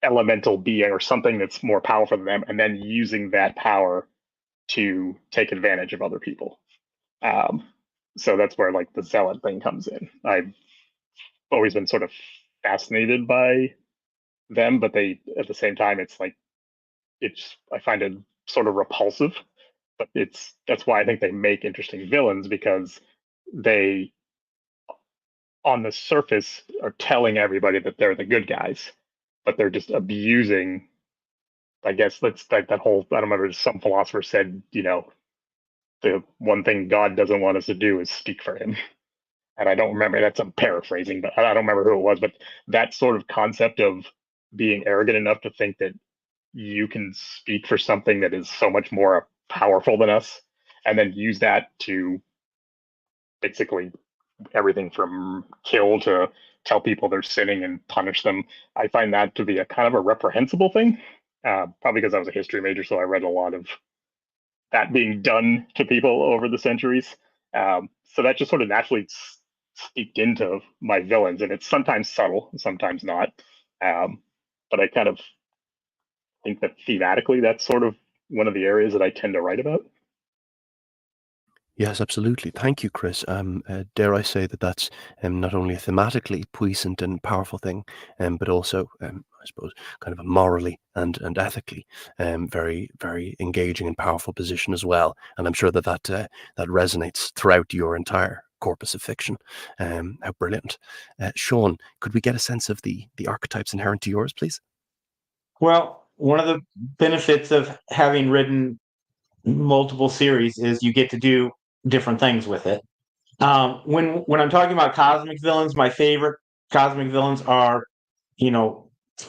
S2: elemental being or something that's more powerful than them, and then using that power to take advantage of other people. So that's where like the zealot thing comes in. I've always been sort of fascinated by them, but they at the same time it's like I find it sort of repulsive. But that's why I think they make interesting villains, because they on the surface are telling everybody that they're the good guys, but they're just abusing. I guess that's like that whole. I don't remember. Some philosopher said, the one thing God doesn't want us to do is speak for Him. And I don't remember. That's I'm paraphrasing, but I don't remember who it was. But that sort of concept of being arrogant enough to think that you can speak for something that is so much more powerful than us, and then use that to basically everything from kill to tell people they're sinning and punish them. I find that to be a kind of a reprehensible thing. Probably because I was a history major, so I read a lot of that being done to people over the centuries. So that just sort of naturally seeped into my villains, and it's sometimes subtle, sometimes not. But I kind of think that thematically, that's sort of one of the areas that I tend to write about.
S1: Yes, absolutely. Thank you, Chris. Dare I say that that's not only a thematically puissant and powerful thing, but also, I suppose, kind of a morally and ethically very, very engaging and powerful position as well. And I'm sure that resonates throughout your entire corpus of fiction. How brilliant. Sean, could we get a sense of the archetypes inherent to yours, please?
S5: Well, one of the benefits of having written multiple series is you get to do different things with it. When I'm talking about cosmic villains, my favorite cosmic villains are,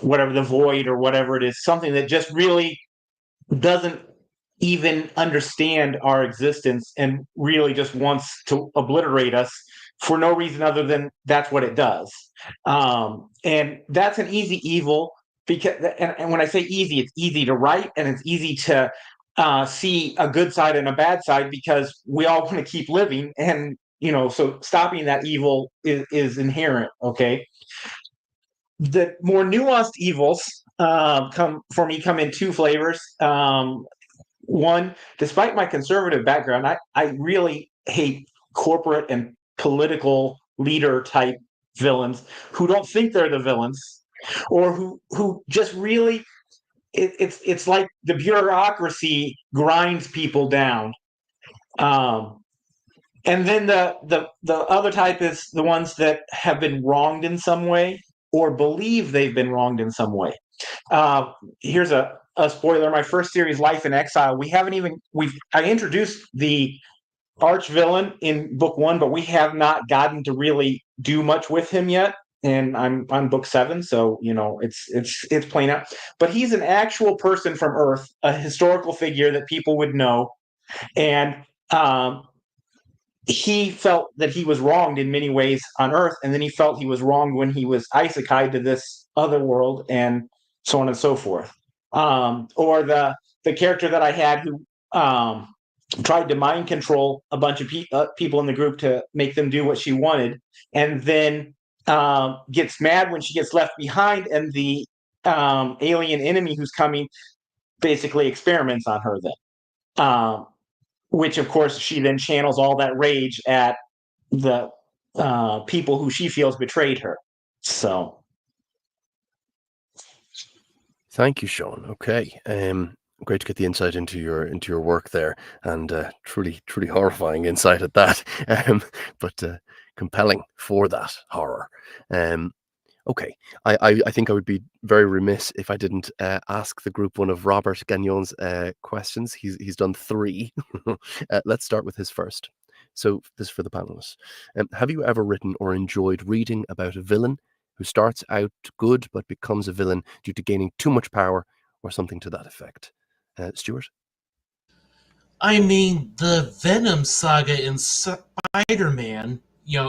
S5: whatever the void or whatever it is, something that just really doesn't even understand our existence and really just wants to obliterate us for no reason other than that's what it does. And that's an easy evil, because and when I say easy, it's easy to write and it's easy to see a good side and a bad side, because we all want to keep living, and so stopping that evil is inherent. Okay, the more nuanced evils come in two flavors. One, despite my conservative background, I really hate corporate and political leader type villains who don't think they're the villains, or who just really it's like the bureaucracy grinds people down. And then the other type is the ones that have been wronged in some way or believe they've been wronged in some way. Here's a spoiler. My first series, Life in Exile, I introduced the arch villain in book 1, but we have not gotten to really do much with him yet. And I'm on book 7, so it's playing out. But he's an actual person from Earth, a historical figure that people would know, and he felt that he was wronged in many ways on Earth, and then he felt he was wronged when he was isekai'd to this other world, and so on and so forth. Or the character that I had who tried to mind control a bunch of people in the group to make them do what she wanted, and then gets mad when she gets left behind, and the alien enemy who's coming basically experiments on her then. Which, of course, she then channels all that rage at the people who she feels betrayed her. So,
S1: Thank you, Sean. Okay. Great to get the insight into your work there, and truly horrifying insight at that. But compelling for that horror. Okay, I think I would be very remiss if I didn't ask the group one of Robert Gagnon's questions. He's done 3. Let's start with his first. So this is for the panelists. Have you ever written or enjoyed reading about a villain who starts out good but becomes a villain due to gaining too much power or something to that effect? Stuart?
S3: I mean, the Venom saga in Spider-Man,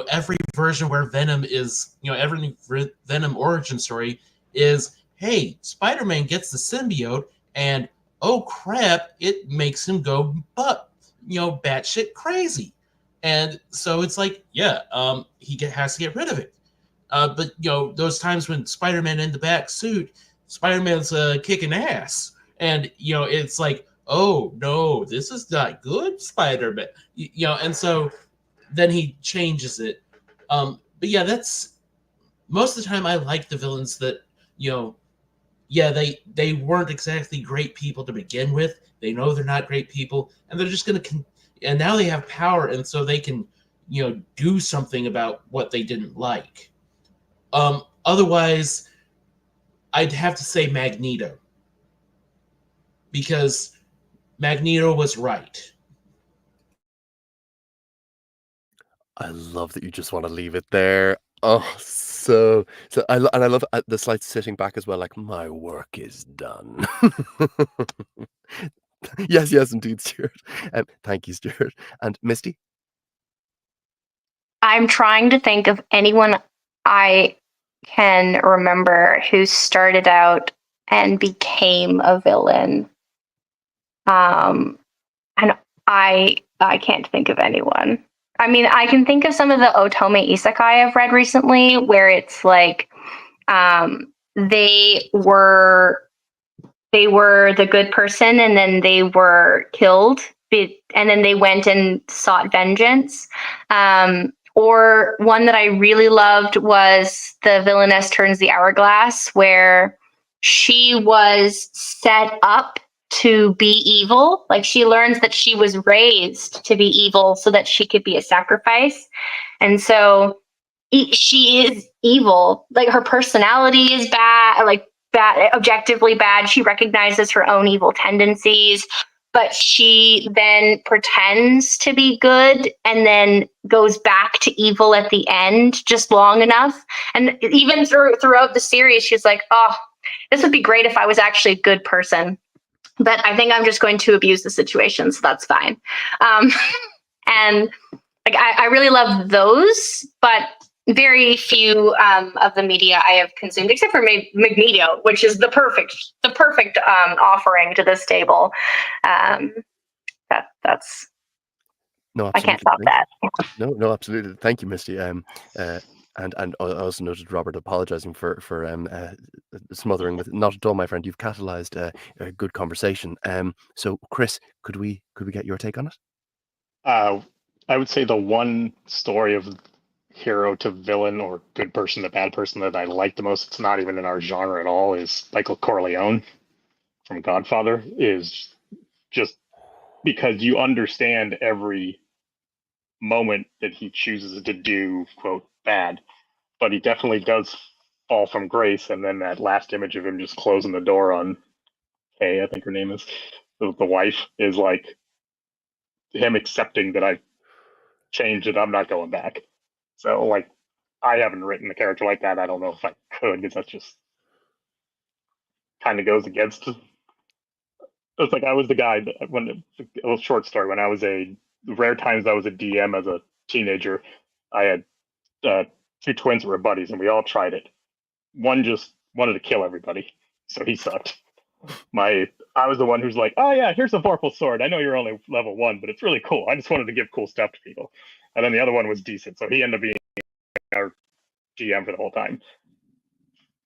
S3: every version where Venom is, every Venom origin story is, hey, Spider-Man gets the symbiote, and oh crap, it makes him go batshit crazy. And so it's like, yeah, has to get rid of it. But those times when Spider-Man in the back suit, Spider-Man's kicking ass, and it's like, oh no, this is not good, Spider-Man. And so then he changes it. But yeah, that's most of the time I like the villains that yeah, they weren't exactly great people to begin with. They know they're not great people, and they're just gonna and now they have power, and so they can do something about what they didn't like. Otherwise, I'd have to say Magneto, because Magneto was right.
S1: I love that you just want to leave it there. Oh, so I love the slight sitting back as well. Like, my work is done. Yes, indeed, Stuart. Thank you, Stuart. And Misty.
S4: I'm trying to think of anyone I can remember who started out and became a villain. And I can't think of anyone. I mean, I can think of some of the Otome isekai I've read recently where it's like they were the good person and then they were killed, and then they went and sought vengeance. Or one that I really loved was The Villainess Turns the Hourglass, where she was set up to be evil. Like, she learns that she was raised to be evil so that she could be a sacrifice. And so she is evil. Like, her personality is bad, like bad, objectively bad. She recognizes her own evil tendencies, but she then pretends to be good and then goes back to evil at the end just long enough. And even throughout the series, she's like, oh, this would be great if I was actually a good person. But I think I'm just going to abuse the situation, so that's fine. And like, I really love those, but very few of the media I have consumed, except for Magneto, which is the perfect offering to this table. That's
S1: No,
S4: I can't
S1: absolutely.
S4: stop that.
S1: No, absolutely. Thank you, Misty. And I also noted Robert apologizing for smothering with not at all, my friend. You've catalyzed a good conversation. So Chris, could we get your take on it?
S2: I would say the one story of hero to villain or good person to bad person that I like the most, it's not even in our genre at all, is Michael Corleone from Godfather. Is just because you understand every moment that he chooses to do, quote, bad, but he definitely does fall from grace. And then that last image of him just closing the door on Kay, I think her name is, the wife, is like him accepting that I changed and I'm not going back. So, like, I haven't written a character like that. I don't know if I could, because that's just kind of goes against. It's like I was the guy that, when a little short story, when I was rare times I was a DM as a teenager, I had 2 twins that were buddies, and we all tried it. One just wanted to kill everybody, so he sucked. I was the one who's like, oh yeah, here's a Vorpal sword. I know you're only level 1, but it's really cool. I just wanted to give cool stuff to people. And then the other one was decent, so he ended up being our GM for the whole time.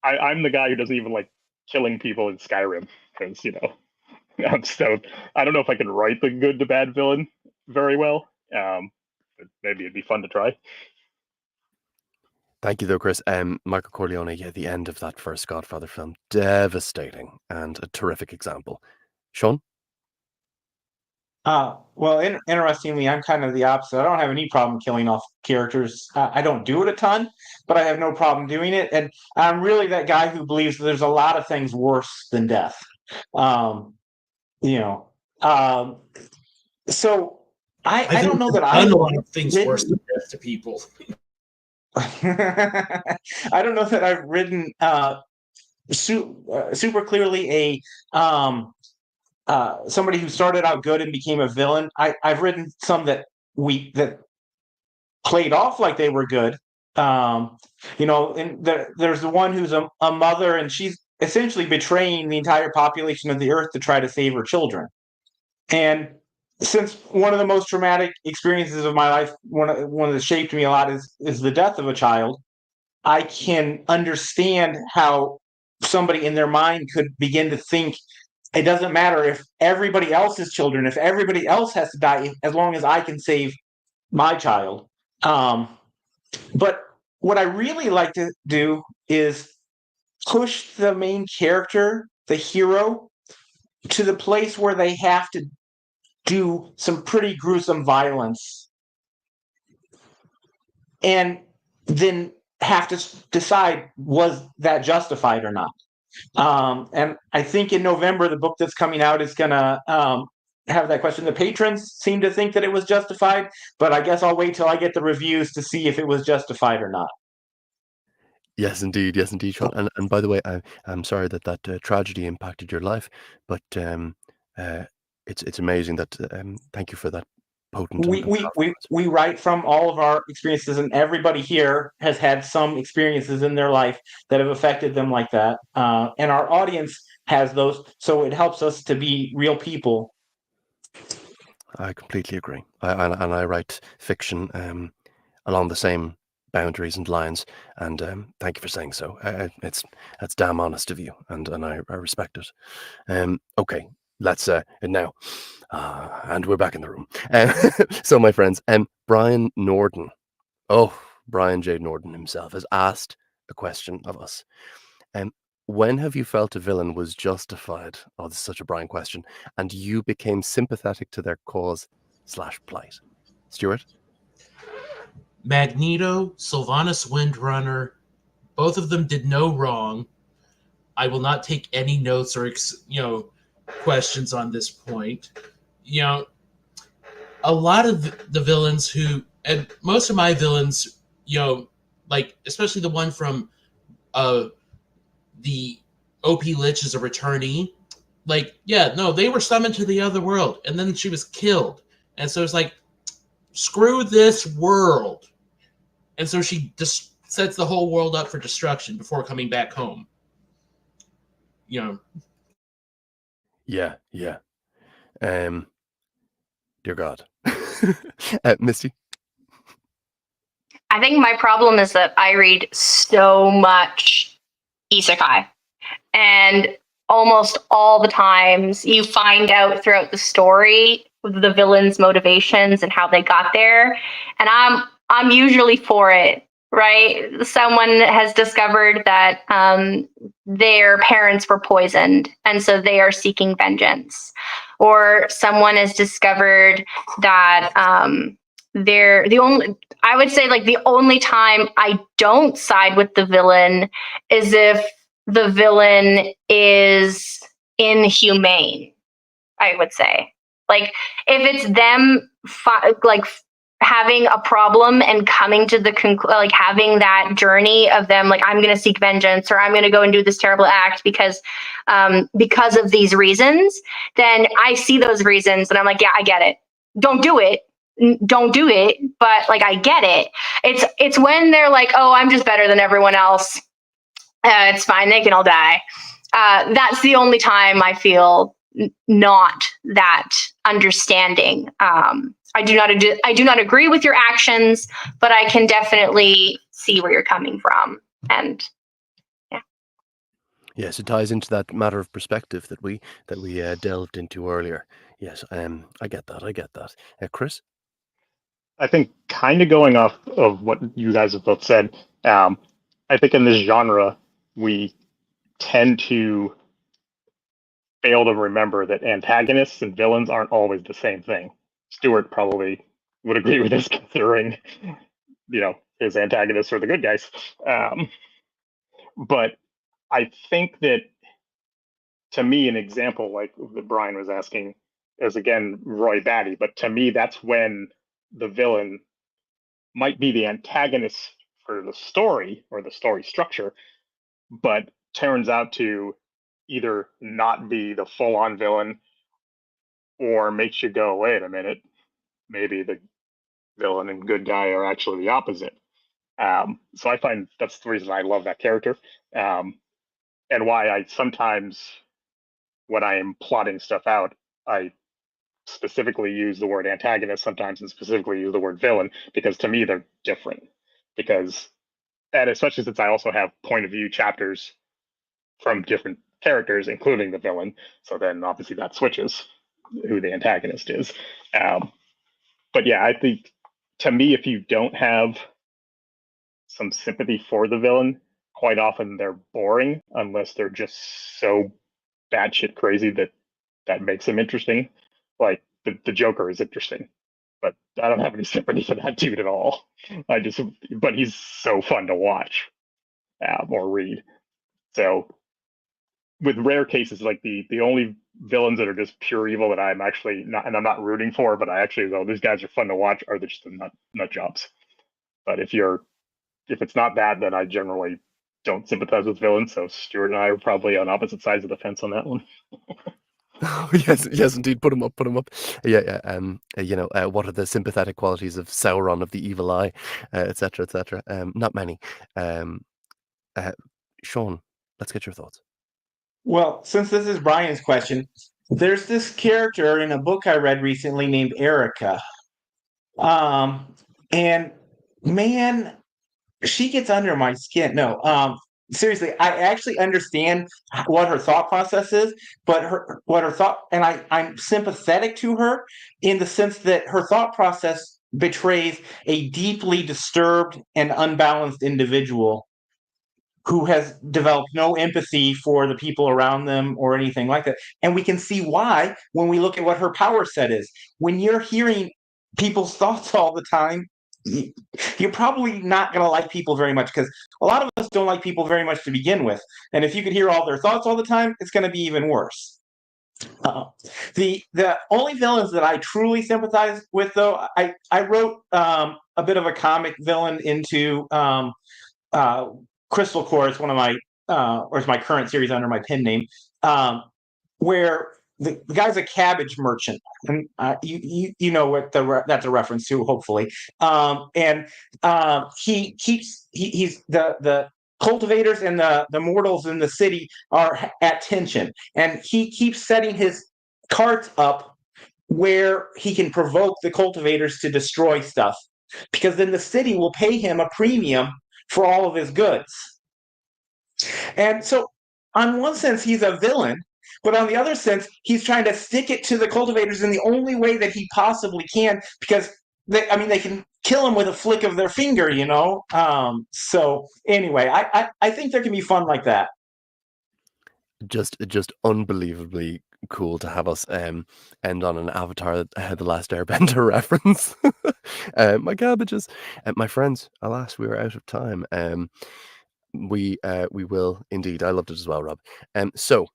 S2: I'm the guy who doesn't even like killing people in Skyrim because so I don't know if I can write the good to bad villain very well. But maybe it'd be fun to try.
S1: Thank you, though, Chris. Michael Corleone, yeah, the end of that first Godfather film, devastating and a terrific example. Sean?
S5: Well, interestingly, I'm kind of the opposite. I don't have any problem killing off characters. I don't do it a ton, but I have no problem doing it. And I'm really that guy who believes that there's a lot of things worse than death. Um, you know, um, so I don't know that
S3: done
S5: I've
S3: a lot of things worse
S5: written.
S3: than death to people.
S5: I don't know that I've written super clearly somebody who started out good and became a villain. I've written some that played off like they were good. And there's the one who's a mother, and she's essentially betraying the entire population of the earth to try to save her children. And since one of the most traumatic experiences of my life, one that shaped me a lot, is the death of a child, I can understand how somebody in their mind could begin to think it doesn't matter if everybody else's children, if everybody else has to die, as long as I can save my child. But what I really like to do is push the main character, the hero, to the place where they have to do some pretty gruesome violence and then have to decide, was that justified or not? And I think in November, the book that's coming out is going to have that question. The patrons seem to think that it was justified, but I guess I'll wait till I get the reviews to see if it was justified or not.
S1: Yes, indeed, Sean. And by the way, I'm sorry that tragedy impacted your life, but it's amazing that. Thank you for that potent
S5: We,
S1: and
S5: we,
S1: powerful
S5: we,
S1: answer.
S5: we write from all of our experiences, and everybody here has had some experiences in their life that have affected them like that. And our audience has those, so it helps us to be real people.
S1: I completely agree. I write fiction along the same boundaries and lines, and thank you for saying so. That's damn honest of you, and I respect it. Okay, let's now, and we're back in the room. So, my friends, Brian Norden, Brian J. Norden himself has asked a question of us. When have you felt a villain was justified? Oh, this is such a Brian question. And you became sympathetic to their cause/plight. Stuart?
S3: Magneto, Sylvanas Windrunner, both of them did no wrong. I will not take any notes or questions on this point. A lot of the villains and most of my villains, like especially the one from the OP Lich is a returnee. They were summoned to the other world, and then she was killed. And so it's like, screw this world. And so she just sets the whole world up for destruction before coming back home.
S1: Yeah. Dear God. Misty?
S4: I think my problem is that I read so much isekai, and almost all the times you find out throughout the story the villain's motivations and how they got there, and I'm usually for it. Right? Someone has discovered that their parents were poisoned, and so they are seeking vengeance, or someone has discovered that they're the only. I would say like the only time I don't side with the villain is if the villain is inhumane. I would say, like, if it's them having a problem and coming to the like having that journey of them, like, I'm going to seek vengeance, or I'm going to go and do this terrible act because of these reasons, then I see those reasons and I'm like, yeah, I get it. Don't do it. Don't do it. But like, I get it. It's when they're like, oh, I'm just better than everyone else. It's fine. They can all die. That's the only time I feel not that understanding. I do not agree with your actions, but I can definitely see where you're coming from. And yeah.
S1: Yes, it ties into that matter of perspective that we delved into earlier. Yes, I get that. Chris?
S2: I think kind of going off of what you guys have both said, I think in this genre, we tend to fail to remember that antagonists and villains aren't always the same thing. Stuart probably would agree with this, considering, his antagonists are the good guys. But I think that, to me, an example like that Brian was asking is, again, Roy Batty. But to me, that's when the villain might be the antagonist for the story or the story structure, but turns out to either not be the full-on villain or makes you go, wait a minute, maybe the villain and good guy are actually the opposite. So I find that's the reason I love that character, and why I sometimes, when I am plotting stuff out, I specifically use the word antagonist sometimes and specifically use the word villain, because to me they're different. And especially since I also have point of view chapters from different characters, including the villain. So then obviously that switches who the antagonist is. But yeah, I think, to me, if you don't have some sympathy for the villain, quite often they're boring unless they're just so batshit crazy that makes them interesting. Like the Joker is interesting, but I don't have any sympathy for that dude at all. But he's so fun to watch or read. So with rare cases, like the only villains that are just pure evil that I'm actually not, and I'm not rooting for, but I actually go, these guys are fun to watch, are just the nut jobs. But if it's not that, then I generally don't sympathize with villains. So Stuart and I are probably on opposite sides of the fence on that one.
S1: Oh, yes, indeed. Put him up. Yeah. What are the sympathetic qualities of Sauron, of the Evil Eye, etc., etc. Not many. Sean, let's get your thoughts.
S5: Well, since this is Brian's question, there's this character in a book I read recently named Erica. And man, she gets under my skin. No, seriously, I actually understand what her thought process is, but what her thought, and I'm sympathetic to her in the sense that her thought process betrays a deeply disturbed and unbalanced individual who has developed no empathy for the people around them or anything like that. And we can see why when we look at what her power set is. When you're hearing people's thoughts all the time, you're probably not going to like people very much, because a lot of us don't like people very much to begin with. And if you could hear all their thoughts all the time, it's going to be even worse. The only villains that I truly sympathize with, though, I wrote a bit of a comic villain into Crystal Core. It's one of my or it's my current series under my pen name, where the guy's a cabbage merchant, and you know what that's a reference to, hopefully. And he's the cultivators and the mortals in the city are at tension, and he keeps setting his carts up where he can provoke the cultivators to destroy stuff, because then the city will pay him a premium for all of his goods. And so, on one sense, he's a villain, but on the other sense, he's trying to stick it to the cultivators in the only way that he possibly can, because they can kill him with a flick of their finger, So anyway, I think there can be fun like that.
S1: Just unbelievably cool to have us end on an Avatar The Last Airbender reference. My cabbages. My friends, alas, we are out of time. We will indeed. I loved it as well, Rob. So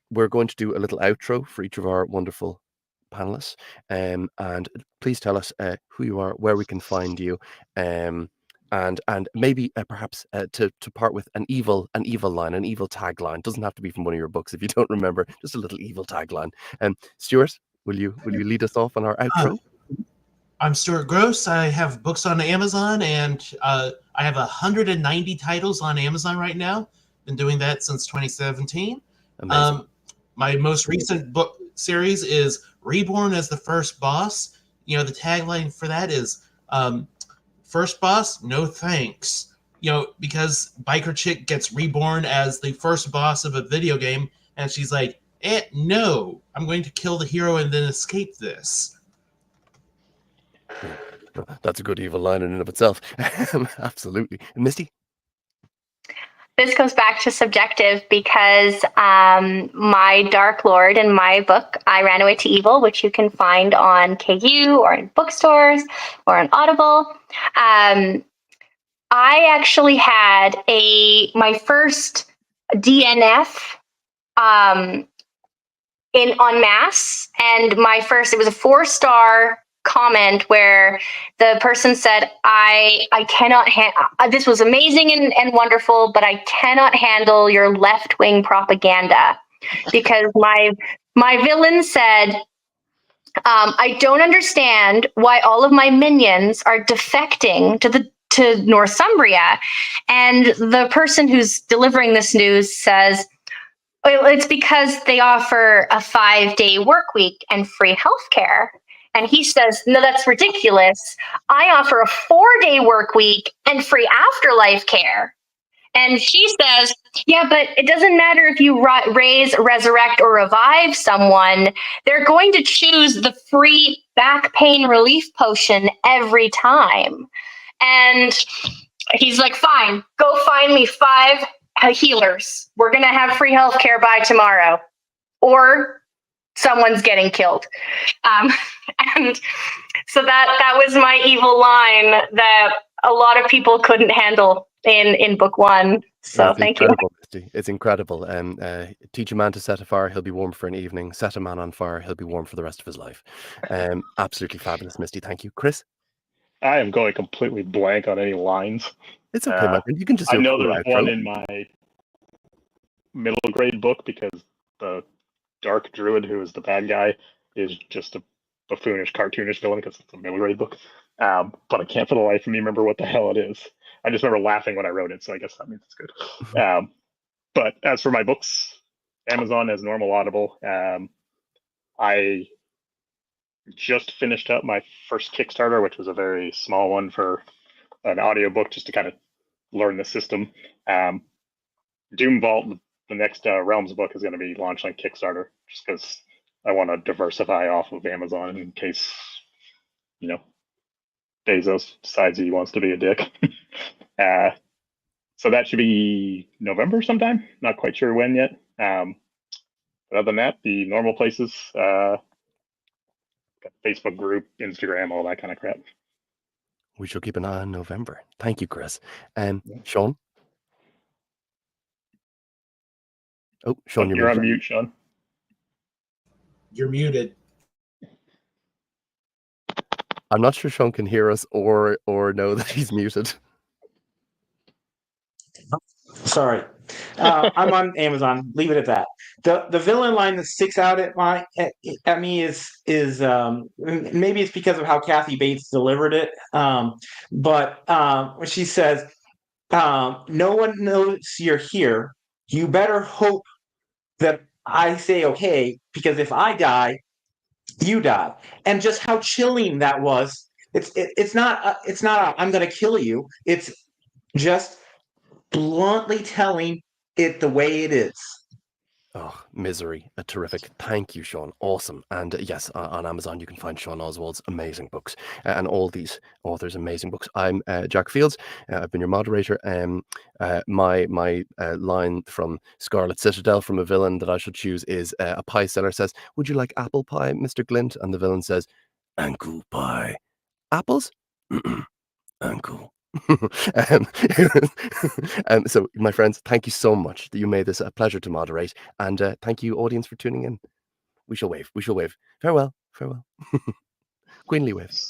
S1: we're going to do a little outro for each of our wonderful panelists. And please tell us who you are, where we can find you, and maybe perhaps to part with an evil line, an evil tagline. Doesn't have to be from one of your books if you don't remember. Just a little evil tagline. Stuart, will you lead us off on our outro?
S3: I'm Stuart Gross. I have books on Amazon, and I have 190 titles on Amazon right now. Been doing that since 2017.
S1: Amazing.
S3: My most recent book series is Reborn as the First Boss. The tagline for that is First Boss, no thanks. Because Biker Chick gets reborn as the first boss of a video game, and she's like, no, I'm going to kill the hero and then escape this.
S1: That's a good evil line in and of itself. Absolutely. Misty?
S4: this goes back to subjective because my Dark Lord in my book, I Ran Away to Evil, which you can find on KU or in bookstores or on Audible. I actually had my first DNF in en masse, and it was a 4-star comment where the person said, I cannot this was amazing and wonderful, but I cannot handle your left-wing propaganda, because my villain said, I don't understand why all of my minions are defecting to Northumbria. And the person who's delivering this news says, well, it's because they offer a 5-day work week and free healthcare. And he says, no, that's ridiculous. I offer a 4-day work week and free afterlife care. And she says, yeah, but it doesn't matter if you raise, resurrect, or revive someone. They're going to choose the free back pain relief potion every time. And he's like, fine, go find me 5 healers. We're going to have free healthcare by tomorrow, or someone's getting killed. And so that was my evil line that a lot of people couldn't handle in book 1. So thank you.
S1: Misty. It's incredible. Teach a man to set a fire, he'll be warm for an evening. Set a man on fire, he'll be warm for the rest of his life. Absolutely fabulous, Misty. Thank you. Chris?
S2: I am going completely blank on any lines.
S1: It's okay, my friend. You can just
S2: I know there's one in my middle grade book, because the Dark Druid, who is the bad guy, is just a buffoonish, cartoonish villain, because it's a middle grade book. But I can't for the life of me remember what the hell it is. I just remember laughing when I wrote it, so I guess that means it's good. But as for my books, Amazon as normal, Audible. I just finished up my first Kickstarter, which was a very small one for an audiobook, just to kind of learn the system. Doom Vault, the next Realms book, is going to be launched on Kickstarter, just because I want to diversify off of Amazon in case, Bezos decides he wants to be a dick. So that should be November sometime. Not quite sure when yet. But other than that, the normal places, got Facebook group, Instagram, all that kind of crap.
S1: We shall keep an eye on November. Thank you, Chris. Sean? Oh, Sean,
S2: you're on mute, Sean.
S3: You're muted.
S1: I'm not sure Sean can hear us or know that he's muted.
S5: Sorry. I'm on Amazon. Leave it at that. The villain line that sticks out at me is maybe it's because of how Kathy Bates delivered it. But when she says, no one knows you're here, you better hope that I say okay, because if I die, you die. And just how chilling that was. It's not I'm going to kill you. It's just bluntly telling it the way it is.
S1: Oh, Misery, a terrific. Thank you, Sean. Awesome. And yes, on Amazon you can find Sean Oswald's amazing books and all these authors' amazing books. I'm Jack Fields. I've been your moderator. My line from Scarlet Citadel from a villain that I should choose is a pie seller says, "Would you like apple pie, Mr. Glint?" And the villain says, "Ankle pie." Apples? Ankle. So my friends, thank you so much that you made this a pleasure to moderate, and thank you, audience, for tuning in. We shall wave. Farewell. Queenly waves.